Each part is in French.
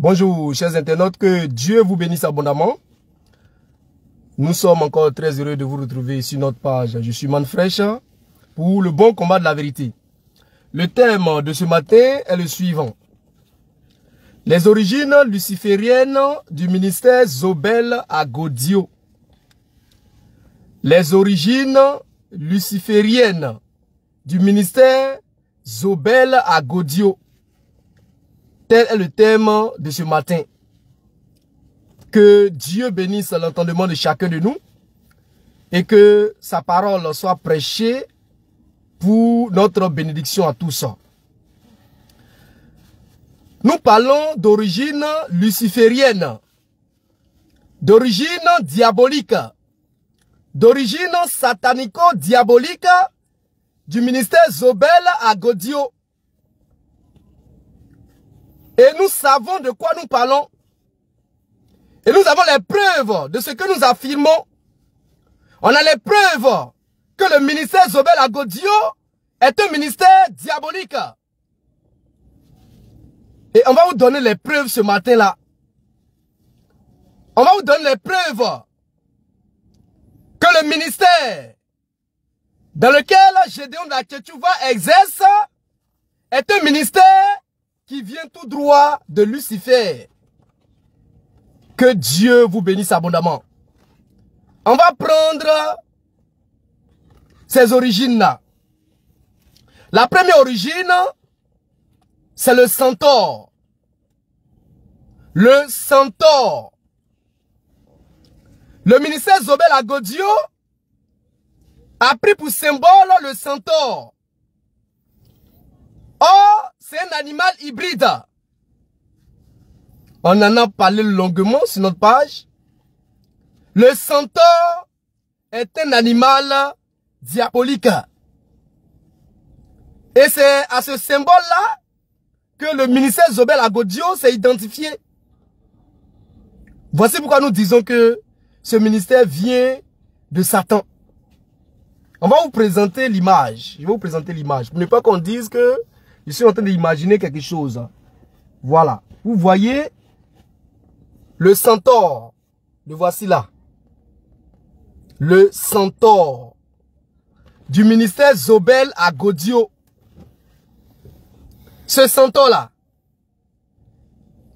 Bonjour chers internautes, que Dieu vous bénisse abondamment. Nous sommes encore très heureux de vous retrouver sur notre page. Je suis Manfresh pour le bon combat de la vérité. Le thème de ce matin est le suivant. Les origines lucifériennes du ministère Zobel à Godio. Les origines lucifériennes du ministère Zobel à Godio. Tel est le thème de ce matin. Que Dieu bénisse l'entendement de chacun de nous et que sa parole soit prêchée pour notre bénédiction à tous. Nous parlons d'origine luciférienne, d'origine diabolique, d'origine satanico-diabolique du ministère Zobel à Godio. Et nous savons de quoi nous parlons. Et nous avons les preuves de ce que nous affirmons. On a les preuves que le ministère Zobel à Godio est un ministère diabolique. Et on va vous donner les preuves ce matin-là. On va vous donner les preuves que le ministère dans lequel Gédéon Dachetchouva exerce est un ministère qui vient tout droit de Lucifer. Que Dieu vous bénisse abondamment. On va prendre ces origines-là. La première origine, c'est le centaure. Le centaure. Le ministère Zobel à Godio a pris pour symbole le centaure. Or, c'est un animal hybride. On en a parlé longuement sur notre page. Le centaure est un animal diabolique. Et c'est à ce symbole-là que le ministère Zobel à Godio s'est identifié. Voici pourquoi nous disons que ce ministère vient de Satan. On va vous présenter l'image. Je vais vous présenter l'image. Pour ne pas qu'on dise que je suis en train d'imaginer quelque chose. Voilà. Vous voyez le centaure. Le voici là. Le centaure du ministère Zobel à Godio. Ce centaure-là,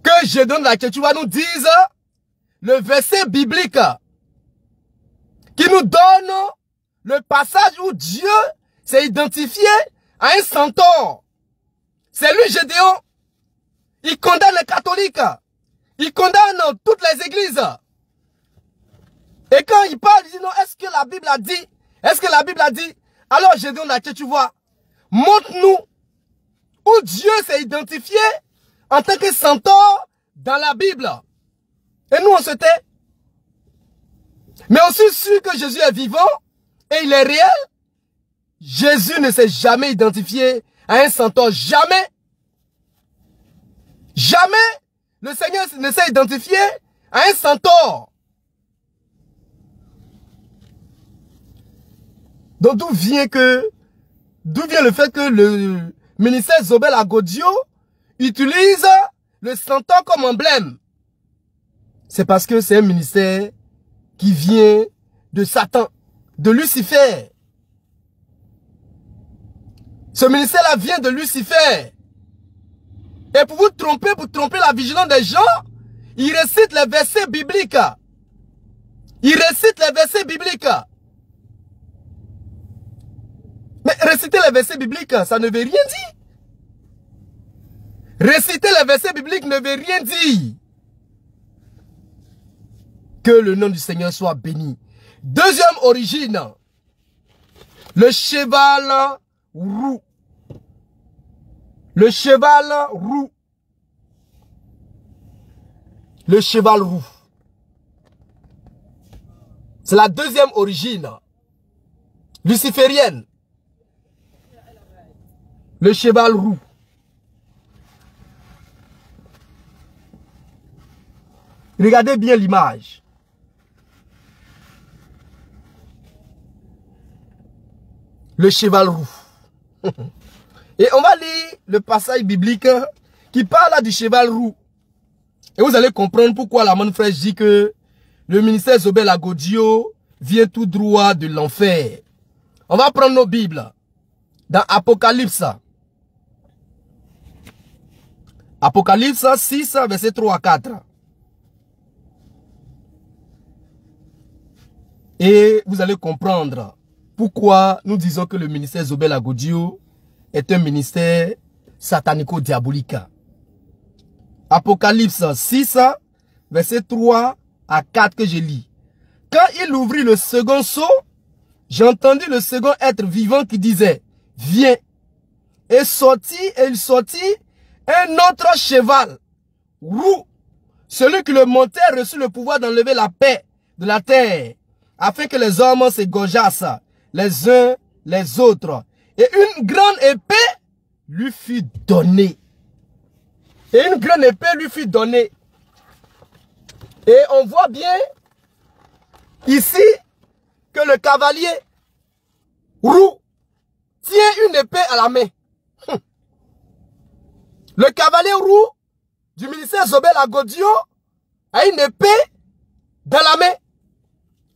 que Gédéon Dachetchouva nous dise le verset biblique qui nous donne le passage où Dieu s'est identifié à un centaure. C'est lui Gédéon. Il condamne les catholiques. Il condamne toutes les églises. Et quand il parle, il dit non, est-ce que la Bible a dit? Est-ce que la Bible a dit? Alors Gédéon Dachetchouva, montre-nous où Dieu s'est identifié en tant que centaure dans la Bible. Et nous on se tait. Mais aussi sûr que Jésus est vivant et il est réel. Jésus ne s'est jamais identifié à un centaure. Jamais. Jamais le Seigneur ne s'est identifié à un centaure. Donc d'où vient le fait que le ministère Zobel à Godio utilise le centaure comme emblème? C'est parce que c'est un ministère qui vient de Satan, de Lucifer. Ce ministère-là vient de Lucifer. Et pour vous tromper, pour tromper la vigilance des gens, il récite les versets bibliques. Il récite les versets bibliques. Mais réciter les versets bibliques, ça ne veut rien dire. Réciter les versets bibliques ne veut rien dire. Que le nom du Seigneur soit béni. Deuxième origine, le cheval roux. Le cheval roux. Le cheval roux. C'est la deuxième origine luciférienne. Le cheval roux. Regardez bien l'image. Le cheval roux. Et on va lire le passage biblique qui parle du cheval roux. Et vous allez comprendre pourquoi la manne fraîche dit que le ministère Zobel Agodio vient tout droit de l'enfer. On va prendre nos Bibles. Dans Apocalypse. Apocalypse 6, verset 3 à 4. Et vous allez comprendre pourquoi nous disons que le ministère Zobel Agodio est un ministère satanico-diabolique. Apocalypse 6, verset 3 à 4 que je lis. Quand il ouvrit le second sceau, j'ai entendu le second être vivant qui disait, viens. Et il sortit un autre cheval, roux. Celui qui le montait reçut le pouvoir d'enlever la paix de la terre, afin que les hommes s'égorgeassent les uns les autres. Et une grande épée lui fut donnée. Et une grande épée lui fut donnée. Et on voit bien ici que le cavalier roux tient une épée à la main. Le cavalier roux du ministère Zobel Agodio a une épée dans la main.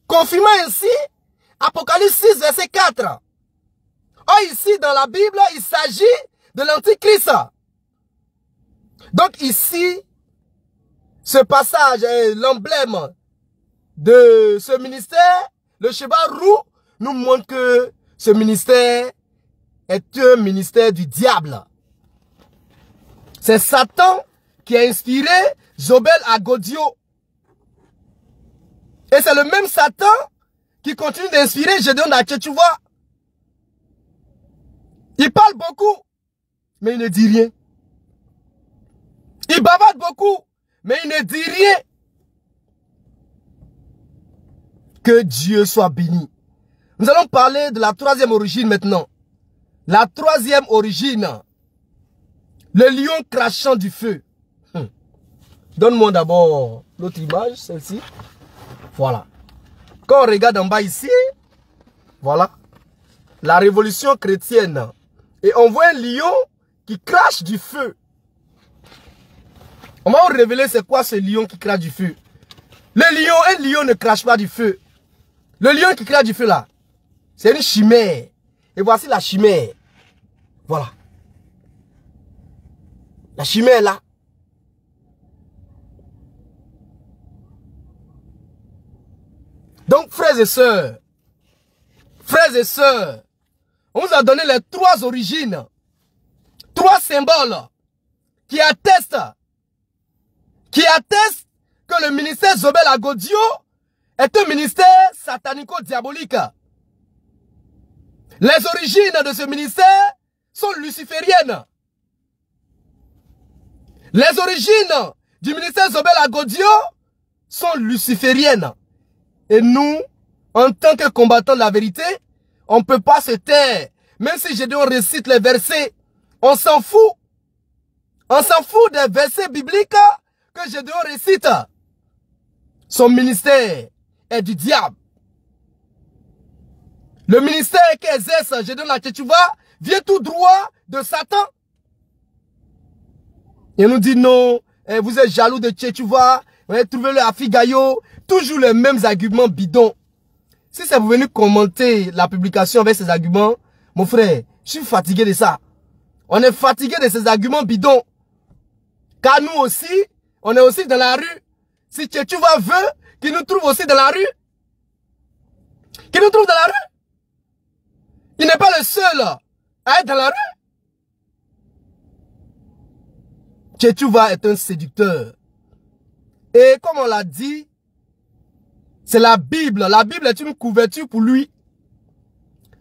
Confirmant ainsi Apocalypse 6, verset 4. Or ici dans la Bible, il s'agit de l'Antichrist. Donc ici, ce passage est l'emblème de ce ministère. Le cheval roux nous montre que ce ministère est un ministère du diable. C'est Satan qui a inspiré Zobel Agodio. Et c'est le même Satan qui continue d'inspirer Gédéon d'Atchetouva. Il parle beaucoup, mais il ne dit rien. Il bavarde beaucoup, mais il ne dit rien. Que Dieu soit béni. Nous allons parler de la troisième origine maintenant. La troisième origine. Le lion crachant du feu. Donne-moi d'abord l'autre image, celle-ci. Voilà. Quand on regarde en bas ici, voilà. La révolution chrétienne. Et on voit un lion qui crache du feu. On va vous révéler c'est quoi ce lion qui crache du feu. Un lion ne crache pas du feu. Le lion qui crache du feu là, c'est une chimère. Et voici la chimère. Voilà. La chimère là. Donc frères et sœurs, on vous a donné les trois origines, trois symboles qui attestent que le ministère Zobel Agodio est un ministère satanico-diabolique. Les origines de ce ministère sont lucifériennes. Les origines du ministère Zobel Agodio sont lucifériennes. Et nous, en tant que combattants de la vérité, on ne peut pas se taire. Même si Gédéon récite les versets, on s'en fout. On s'en fout des versets bibliques que Gédéon récite. Son ministère est du diable. Le ministère qu'exerce Gédéon d'Atchetouva vient tout droit de Satan. Il nous dit non, vous êtes jaloux de Tchetouva, trouvez-le à Figayo, toujours les mêmes arguments bidons. Si c'est vous venir commenter la publication avec ces arguments, mon frère, je suis fatigué de ça. On est fatigué de ces arguments bidons. Car nous aussi, on est aussi dans la rue. Si Tchetouva veut qu'il nous trouve aussi dans la rue, qu'il nous trouve dans la rue, il n'est pas le seul à être dans la rue. Tchetouva est un séducteur. Et comme on l'a dit, c'est la Bible. La Bible est une couverture pour lui.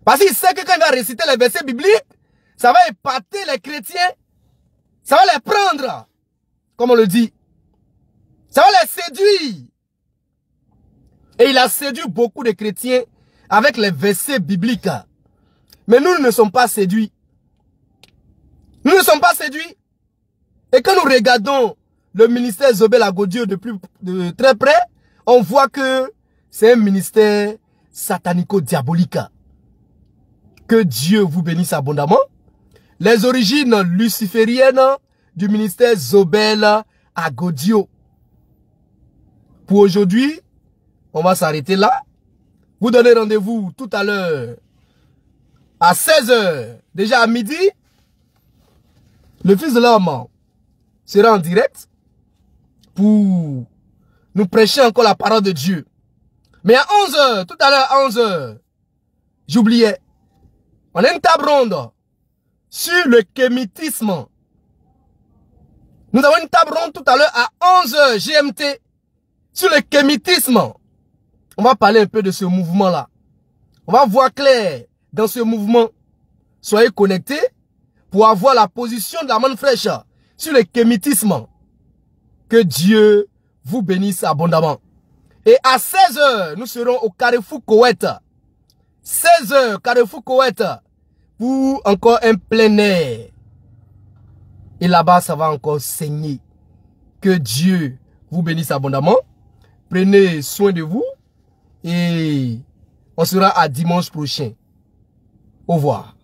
Parce qu'il sait que quand il va réciter les versets bibliques, ça va épater les chrétiens. Ça va les prendre. Comme on le dit. Ça va les séduire. Et il a séduit beaucoup de chrétiens avec les versets bibliques. Mais nous ne sommes pas séduits. Nous ne sommes pas séduits. Et quand nous regardons le ministère Zobel Agodio de très près, on voit que c'est un ministère satanico-diabolique. Que Dieu vous bénisse abondamment. Les origines lucifériennes du ministère Zobel Agodio. pour aujourd'hui, on va s'arrêter là. Vous donnez rendez-vous tout à l'heure à 16h. Déjà à midi, le Fils de l'homme sera en direct pour nous prêcher encore la parole de Dieu. Mais à 11h, tout à l'heure à 11h, j'oubliais, on a une table ronde sur le kémitisme. Nous avons une table ronde tout à l'heure à 11h GMT sur le kémitisme. On va parler un peu de ce mouvement-là. On va voir clair dans ce mouvement. Soyez connectés pour avoir la position de la manne fraîche sur le kémitisme. Que Dieu vous bénisse abondamment. Et à 16h, nous serons au Carrefour Koweït. 16h, Carrefour Koweït. Pour encore un plein air. Et là-bas, ça va encore saigner. Que Dieu vous bénisse abondamment. Prenez soin de vous. Et on sera à dimanche prochain. Au revoir.